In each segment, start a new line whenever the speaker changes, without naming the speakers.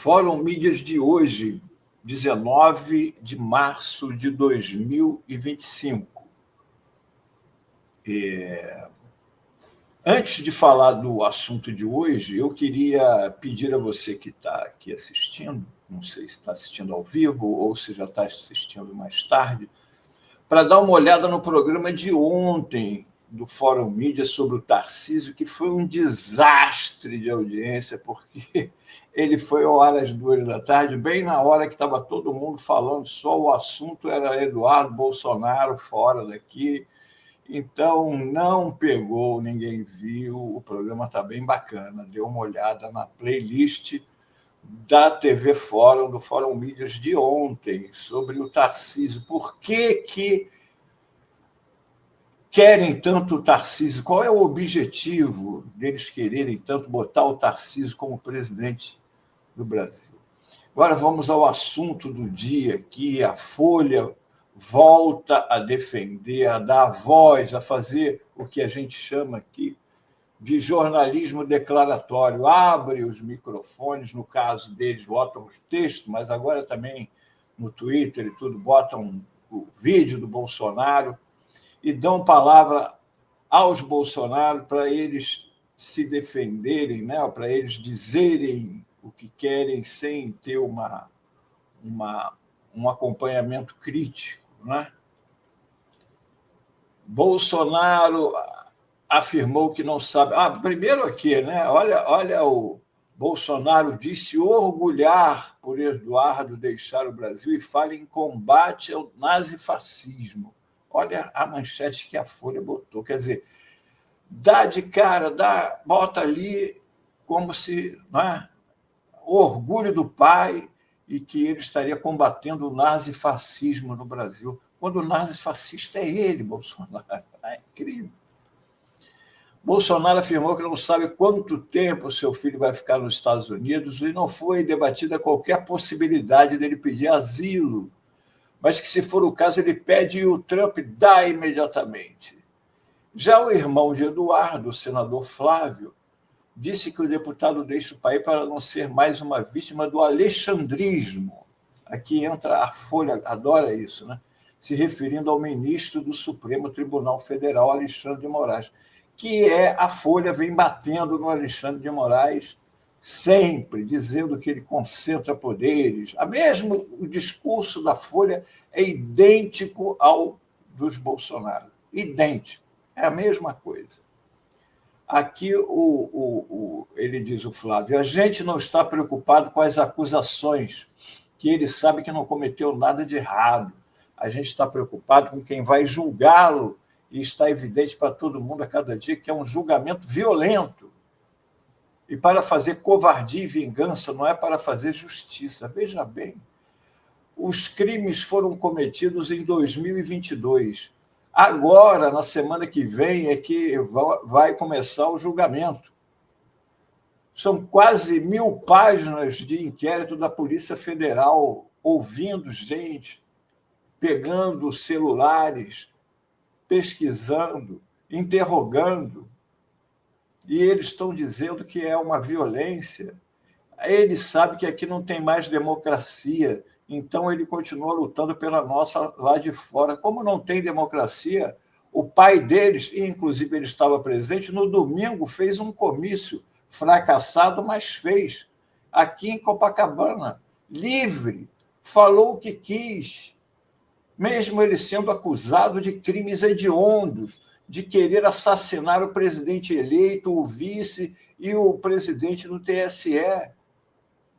Fórum Mídias de hoje, 19 de março de 2025. Antes de falar do assunto de hoje, eu queria pedir a você que está aqui assistindo, não sei se está assistindo ao vivo ou se já está assistindo mais tarde, para dar uma olhada no programa de ontem do Fórum Mídia sobre o Tarcísio, que foi um desastre de audiência, porque ele foi ao ar às 14h, bem na hora que estava todo mundo falando, só o assunto era Eduardo Bolsonaro fora daqui. Então, não pegou, ninguém viu, o programa está bem bacana. Dê uma olhada na playlist da TV Fórum, do Fórum Mídias de ontem, sobre o Tarcísio. Por que querem tanto o Tarcísio? Qual é o objetivo deles quererem tanto botar o Tarcísio como presidente do Brasil? Agora vamos ao assunto do dia, que a Folha volta a defender, a dar voz, a fazer o que a gente chama aqui de jornalismo declaratório. Abre os microfones, no caso deles, botam os textos, mas agora também no Twitter e tudo, botam o vídeo do Bolsonaro e dão palavra aos Bolsonaro para eles se defenderem, né? Para eles dizerem o que querem sem ter um acompanhamento crítico, né? Bolsonaro afirmou que não sabe. Primeiro aqui, né? Olha, o Bolsonaro disse orgulhar por Eduardo deixar o Brasil e fala em combate ao nazifascismo. Olha a manchete que a Folha botou. Quer dizer, dá de cara, bota ali como se, né, o orgulho do pai e que ele estaria combatendo o nazifascismo no Brasil, quando o nazifascista é ele, Bolsonaro. É incrível. Bolsonaro afirmou que não sabe quanto tempo seu filho vai ficar nos Estados Unidos e não foi debatida qualquer possibilidade dele pedir asilo, mas que, se for o caso, ele pede e o Trump dá imediatamente. Já o irmão de Eduardo, o senador Flávio, disse que o deputado deixa o país para não ser mais uma vítima do alexandrismo. Aqui entra a Folha, adora isso, né? Se referindo ao ministro do Supremo Tribunal Federal, Alexandre de Moraes, que a Folha vem batendo no Alexandre de Moraes sempre, dizendo que ele concentra poderes. Mesmo o discurso da Folha é idêntico ao dos Bolsonaro. Idêntico. É a mesma coisa. Aqui ele diz, o Flávio, a gente não está preocupado com as acusações, que ele sabe que não cometeu nada de errado. A gente está preocupado com quem vai julgá-lo, e está evidente para todo mundo a cada dia que é um julgamento violento. E para fazer covardia e vingança, não é para fazer justiça. Veja bem, os crimes foram cometidos em 2022. Agora, na semana que vem, é que vai começar o julgamento. São quase 1000 páginas de inquérito da Polícia Federal, ouvindo gente, pegando celulares, pesquisando, interrogando. E eles estão dizendo que é uma violência. Ele sabe que aqui não tem mais democracia, então ele continua lutando pela nossa lá de fora. Como não tem democracia, o pai deles, e inclusive ele estava presente, no domingo fez um comício fracassado, mas fez, aqui em Copacabana, livre, falou o que quis, mesmo ele sendo acusado de crimes hediondos, de querer assassinar o presidente eleito, o vice e o presidente do TSE.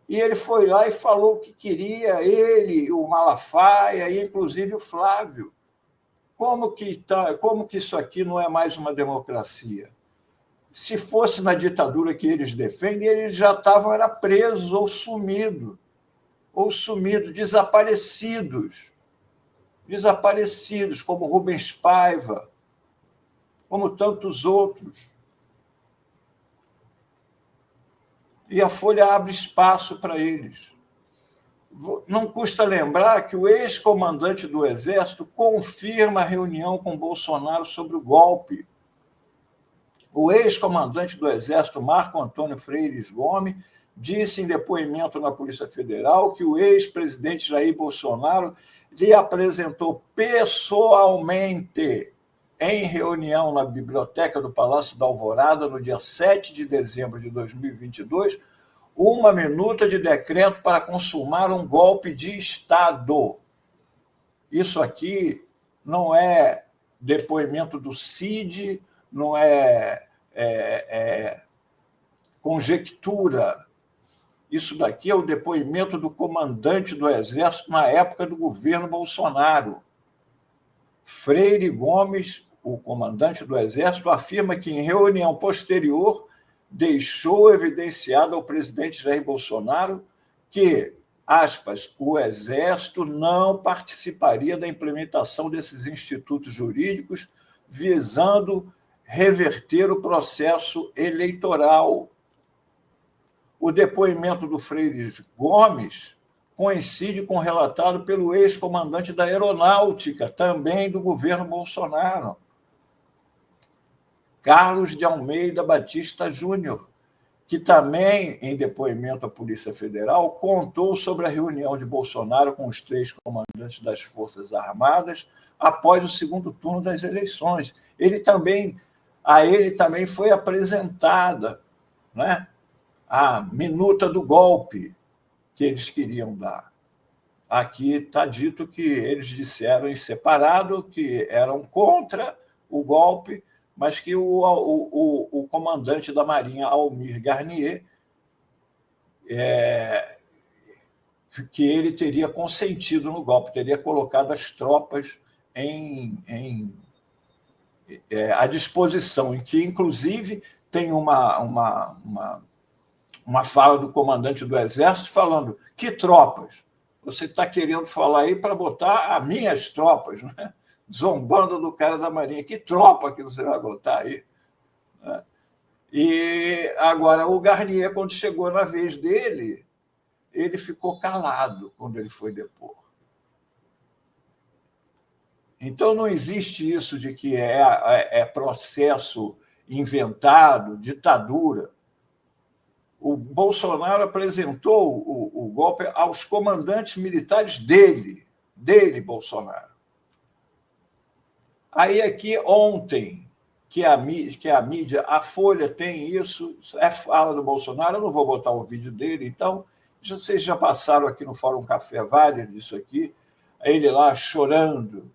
E ele foi lá e falou o que queria, ele, o Malafaia e, inclusive, o Flávio. Como que isso aqui não é mais uma democracia? Se fosse na ditadura que eles defendem, eles já estavam presos ou sumidos, desaparecidos, como Rubens Paiva, como tantos outros. E a Folha abre espaço para eles. Não custa lembrar que o ex-comandante do Exército confirma a reunião com Bolsonaro sobre o golpe. O ex-comandante do Exército, Marco Antônio Freires Gomes, disse em depoimento na Polícia Federal que o ex-presidente Jair Bolsonaro lhe apresentou pessoalmente, em reunião na biblioteca do Palácio da Alvorada, no dia 7 de dezembro de 2022, uma minuta de decreto para consumar um golpe de Estado. Isso aqui não é depoimento do CID, não é conjectura. Isso daqui é o depoimento do comandante do Exército na época do governo Bolsonaro. Freire Gomes, o comandante do Exército, afirma que, em reunião posterior, deixou evidenciado ao presidente Jair Bolsonaro que, aspas, o Exército não participaria da implementação desses institutos jurídicos visando reverter o processo eleitoral. O depoimento do Freire Gomes coincide com o relatado pelo ex-comandante da Aeronáutica, também do governo Bolsonaro, Carlos de Almeida Batista Júnior, que também, em depoimento à Polícia Federal, contou sobre a reunião de Bolsonaro com os 3 comandantes das Forças Armadas após o segundo turno das eleições. A ele também foi apresentada, né, a minuta do golpe que eles queriam dar. Aqui está dito que eles disseram em separado que eram contra o golpe, mas que o comandante da Marinha, Almir Garnier, que ele teria consentido no golpe, teria colocado as tropas à disposição, em que, inclusive, tem uma fala do comandante do Exército falando: que tropas? Você está querendo falar aí para botar as minhas tropas, né? Zombando do cara da Marinha. Que tropa que você vai botar aí? E agora, o Garnier, quando chegou na vez dele, ele ficou calado quando ele foi depor. Então, não existe isso de que é processo inventado, ditadura. O Bolsonaro apresentou o golpe aos comandantes militares dele, Bolsonaro. Aí aqui, ontem, que a mídia, a Folha tem isso, é fala do Bolsonaro, eu não vou botar o vídeo dele, então, vocês já passaram aqui no Fórum Café vários disso aqui, ele lá chorando,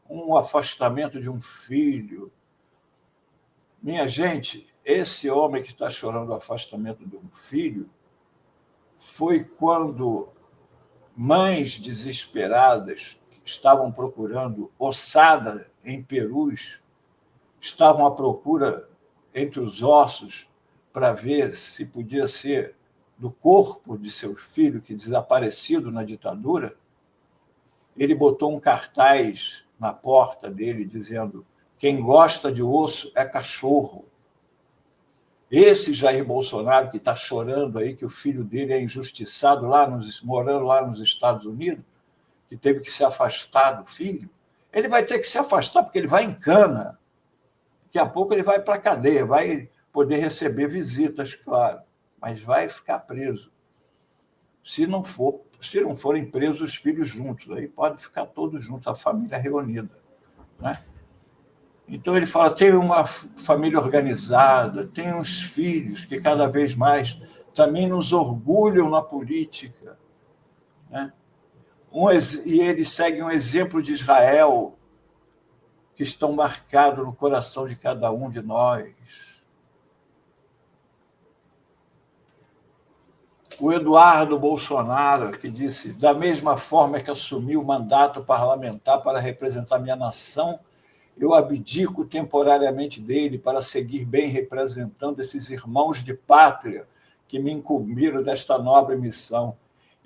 um afastamento de um filho. Minha gente, esse homem que está chorando o afastamento de um filho foi quando mães desesperadas que estavam procurando ossada em Perus, estavam à procura entre os ossos para ver se podia ser do corpo de seu filho que desaparecido na ditadura. Ele botou um cartaz na porta dele dizendo: quem gosta de osso é cachorro. Esse Jair Bolsonaro que está chorando aí que o filho dele é injustiçado morando lá nos Estados Unidos, que teve que se afastar do filho, ele vai ter que se afastar porque ele vai em cana. Daqui a pouco ele vai para a cadeia, vai poder receber visitas, claro, mas vai ficar preso. Se não forem presos os filhos juntos, aí pode ficar todos juntos, a família reunida, né? Então, ele fala, tem uma família organizada, tem uns filhos que cada vez mais também nos orgulham na política, né? E ele segue um exemplo de Israel, que estão marcados no coração de cada um de nós. O Eduardo Bolsonaro, que disse, da mesma forma que assumi o mandato parlamentar para representar minha nação, eu abdico temporariamente dele para seguir bem representando esses irmãos de pátria que me incumbiram desta nobre missão.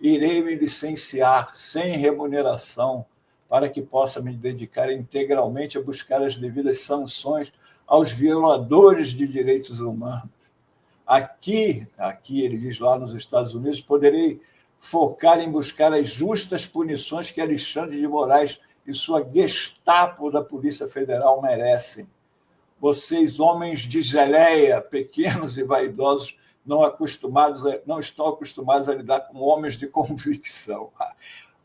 Irei me licenciar sem remuneração para que possa me dedicar integralmente a buscar as devidas sanções aos violadores de direitos humanos. Aqui, ele diz lá nos Estados Unidos, poderei focar em buscar as justas punições que Alexandre de Moraes e sua Gestapo da Polícia Federal merecem. Vocês, homens de geleia, pequenos e vaidosos, não estão acostumados a lidar com homens de convicção.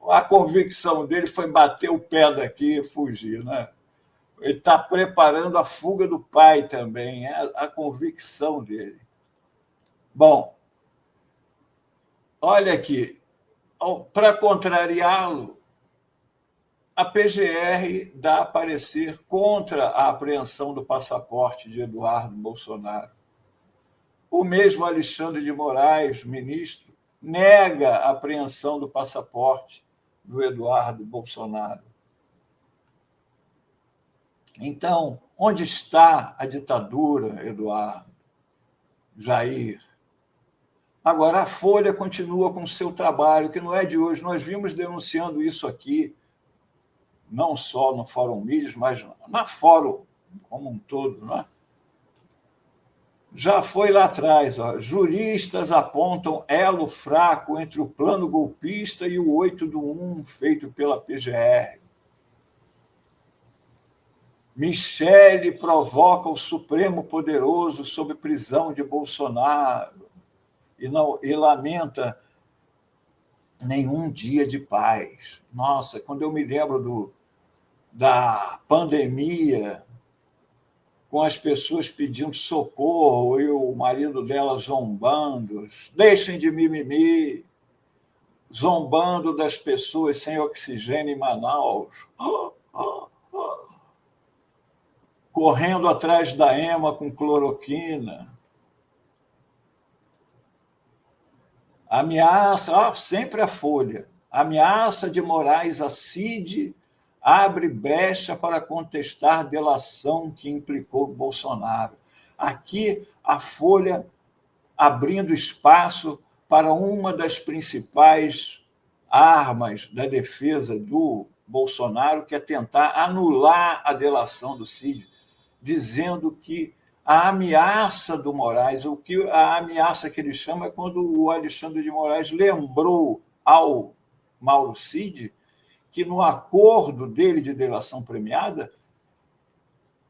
A convicção dele foi bater o pé daqui e fugir, né? Ele está preparando a fuga do pai também, é a convicção dele. Bom, olha aqui, para contrariá-lo, a PGR dá parecer contra a apreensão do passaporte de Eduardo Bolsonaro. O mesmo Alexandre de Moraes, ministro, nega a apreensão do passaporte do Eduardo Bolsonaro. Então, onde está a ditadura, Eduardo, Jair? Agora, a Folha continua com o seu trabalho, que não é de hoje. Nós vimos denunciando isso aqui, não só no Fórum Mídias, mas na Fórum como um todo, não é? Já foi lá atrás. Ó, juristas apontam elo fraco entre o plano golpista e o 8 do 1 feito pela PGR. Michele provoca o Supremo Poderoso sob prisão de Bolsonaro e lamenta nenhum dia de paz. Nossa, quando eu me lembro da pandemia, com as pessoas pedindo socorro e o marido dela zombando, deixem de mimimi, zombando das pessoas sem oxigênio em Manaus, correndo atrás da EMA com cloroquina. Ameaça, sempre a Folha, ameaça de Moraes a Cid abre brecha para contestar delação que implicou Bolsonaro. Aqui, a Folha abrindo espaço para uma das principais armas da defesa do Bolsonaro, que é tentar anular a delação do Cid, dizendo que a ameaça do Moraes, a ameaça que ele chama é quando o Alexandre de Moraes lembrou ao Mauro Cid que no acordo dele de delação premiada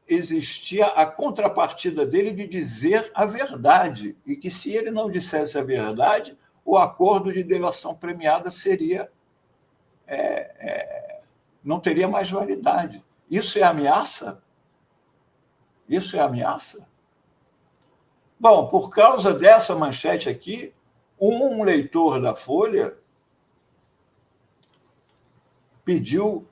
existia a contrapartida dele de dizer a verdade, e que se ele não dissesse a verdade, o acordo de delação premiada seria não teria mais validade. Isso é ameaça? Isso é ameaça? Bom, por causa dessa manchete aqui, um leitor da Folha pediu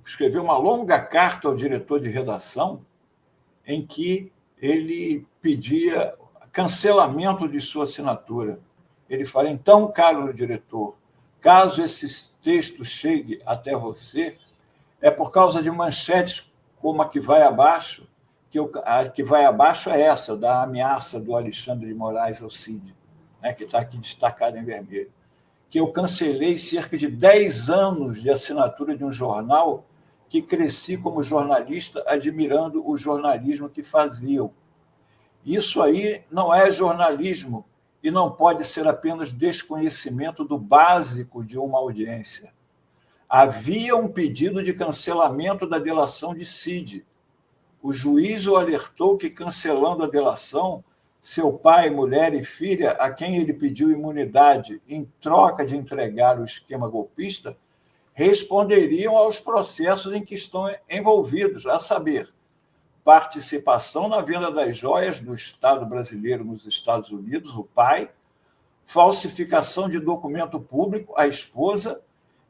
escreveu uma longa carta ao diretor de redação em que ele pedia cancelamento de sua assinatura. Ele fala, então, caro diretor, caso esse texto chegue até você, é por causa de manchetes como a que vai abaixo, a que vai abaixo é essa, da ameaça do Alexandre de Moraes ao Cid, né, que está aqui destacado em vermelho, que eu cancelei cerca de 10 anos de assinatura de um jornal que cresci como jornalista admirando o jornalismo que faziam. Isso aí não é jornalismo e não pode ser apenas desconhecimento do básico de uma audiência. Havia um pedido de cancelamento da delação de Cid. O juiz o alertou que, cancelando a delação, seu pai, mulher e filha, a quem ele pediu imunidade em troca de entregar o esquema golpista, responderiam aos processos em que estão envolvidos, a saber, participação na venda das joias do Estado brasileiro nos Estados Unidos, o pai, falsificação de documento público, a esposa,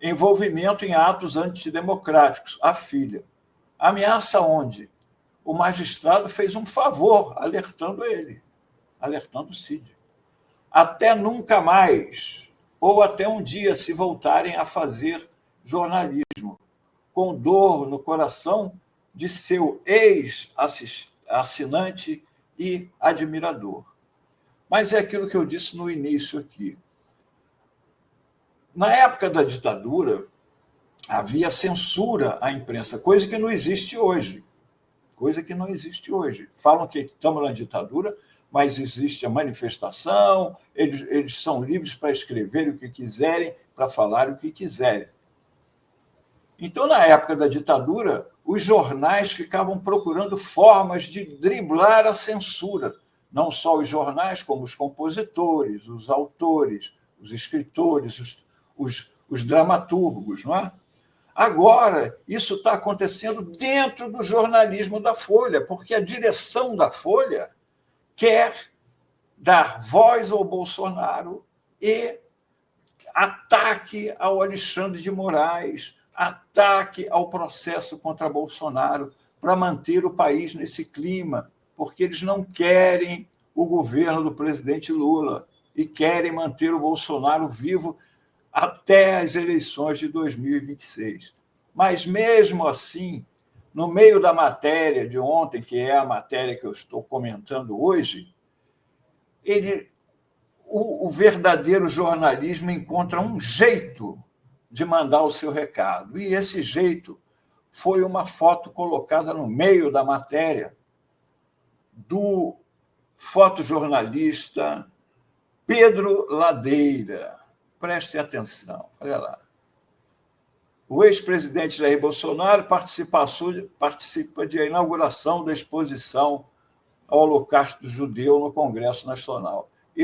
envolvimento em atos antidemocráticos, a filha. Ameaça onde? O magistrado fez um favor, alertando ele, alertando o Cid. Até nunca mais, ou até um dia, se voltarem a fazer jornalismo, com dor no coração de seu ex-assinante e admirador. Mas é aquilo que eu disse no início aqui. Na época da ditadura, havia censura à imprensa, coisa que não existe hoje. Coisa que não existe hoje. Falam que estamos na ditadura, mas existe a manifestação, eles são livres para escrever o que quiserem, para falar o que quiserem. Então, na época da ditadura, os jornais ficavam procurando formas de driblar a censura, não só os jornais, como os compositores, os autores, os escritores, os dramaturgos, não é? Agora, isso está acontecendo dentro do jornalismo da Folha, porque a direção da Folha quer dar voz ao Bolsonaro e ataque ao Alexandre de Moraes, ataque ao processo contra Bolsonaro, para manter o país nesse clima, porque eles não querem o governo do presidente Lula e querem manter o Bolsonaro vivo até as eleições de 2026. Mas, mesmo assim, no meio da matéria de ontem, que é a matéria que eu estou comentando hoje, o verdadeiro jornalismo encontra um jeito de mandar o seu recado. E esse jeito foi uma foto colocada no meio da matéria do fotojornalista Pedro Ladeira. Prestem atenção, olha lá. O ex-presidente Jair Bolsonaro participa de inauguração da exposição ao Holocausto Judeu no Congresso Nacional. E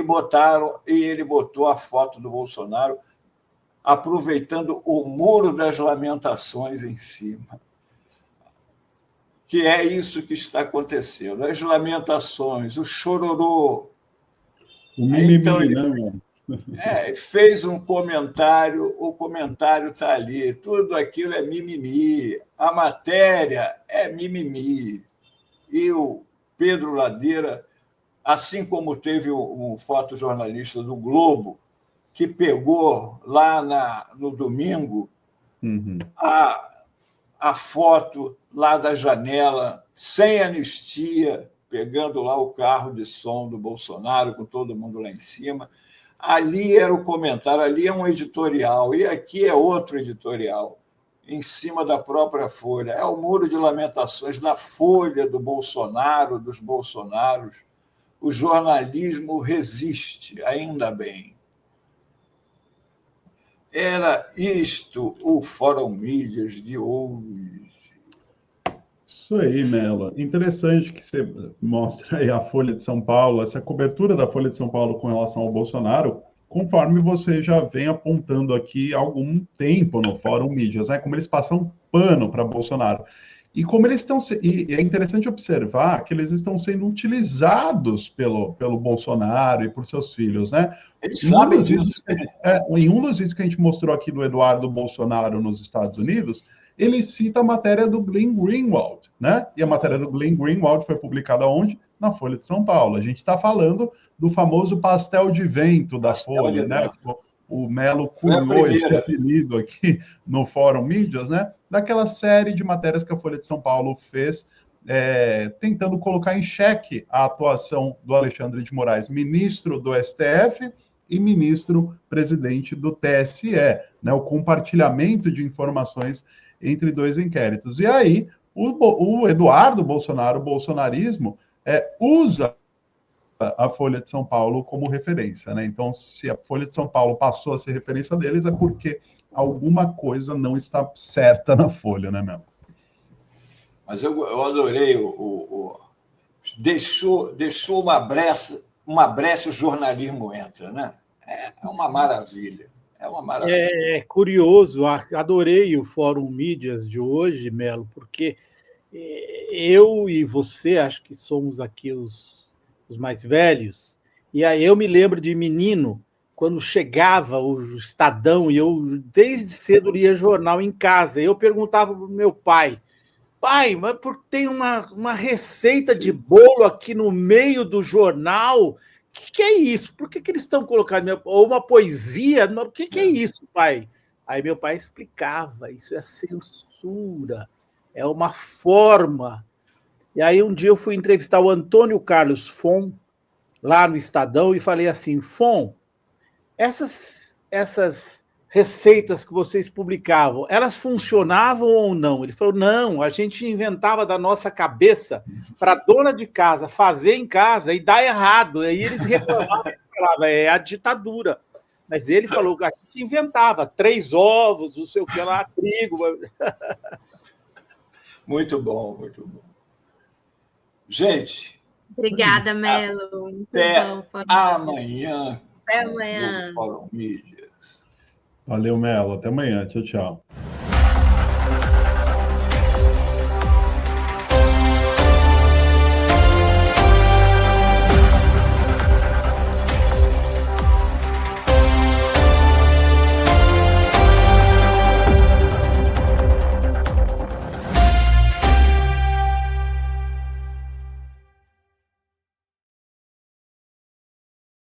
ele botou a foto do Bolsonaro aproveitando o Muro das Lamentações em cima. Que é isso que está acontecendo. As lamentações, o chororô.
O mimimi,
então,
né?
Fez um comentário, o comentário está ali, tudo aquilo é mimimi, a matéria é mimimi. E o Pedro Ladeira, assim como teve um fotojornalista do Globo, que pegou lá no domingo a foto lá da janela, sem anistia, pegando lá o carro de som do Bolsonaro, com todo mundo lá em cima. Ali era o comentário, ali é um editorial, e aqui é outro editorial, em cima da própria Folha. É o Muro de Lamentações da Folha, do Bolsonaro, dos Bolsonaros. O jornalismo resiste, ainda bem. Era isto o Fórum Mídias de hoje.
Isso aí, Mello. Interessante que você mostra aí a Folha de São Paulo, essa cobertura da Folha de São Paulo com relação ao Bolsonaro, conforme você já vem apontando aqui há algum tempo no Fórum Mídias, né? Como eles passam pano para Bolsonaro. E como eles estão... E é interessante observar que eles estão sendo utilizados pelo Bolsonaro e por seus filhos, né?
Eles sabem disso.
Em um dos vídeos que a gente mostrou aqui do Eduardo Bolsonaro nos Estados Unidos, ele cita a matéria do Glenn Greenwald, né? E a matéria do Glenn Greenwald foi publicada onde? Na Folha de São Paulo. A gente está falando do famoso pastel de vento da Folha, né? O Mello cunhou esse apelido aqui no Fórum Mídias, né? Daquela série de matérias que a Folha de São Paulo fez, tentando colocar em xeque a atuação do Alexandre de Moraes, ministro do STF e ministro-presidente do TSE, né? O compartilhamento de informações entre dois inquéritos. E aí, o Eduardo Bolsonaro, o bolsonarismo, usa a Folha de São Paulo como referência, né? Então, se a Folha de São Paulo passou a ser referência deles, é porque alguma coisa não está certa na Folha, né, Mel?
Mas eu adorei deixou uma brecha, o jornalismo entra, né? É uma maravilha. É uma maravilha.
É curioso, adorei o Fórum Mídias de hoje, Melo, porque eu e você, acho que somos aqui os mais velhos, e aí eu me lembro de menino, quando chegava o Estadão, e eu desde cedo lia jornal em casa, eu perguntava para o meu pai, mas tem uma receita de bolo aqui no meio do jornal, o que é isso? Por que eles estão colocando? Ou uma poesia? O que é isso, pai? Aí meu pai explicava, isso é censura, é uma forma. E aí um dia eu fui entrevistar o Antônio Carlos Fon, lá no Estadão, e falei assim, Fon, essas receitas que vocês publicavam, elas funcionavam ou não? Ele falou, não, a gente inventava da nossa cabeça para a dona de casa fazer em casa e dar errado. Aí eles reclamavam e falavam, é a ditadura. Mas ele falou que a gente inventava 3 ovos, não sei o que lá, trigo.
Muito bom, muito bom. Gente,
Obrigada, Melo. Muito
Até
bom.
amanhã.
Até amanhã.
No Fórum Mídias.
Valeu, Melo. Até amanhã. Tchau, tchau.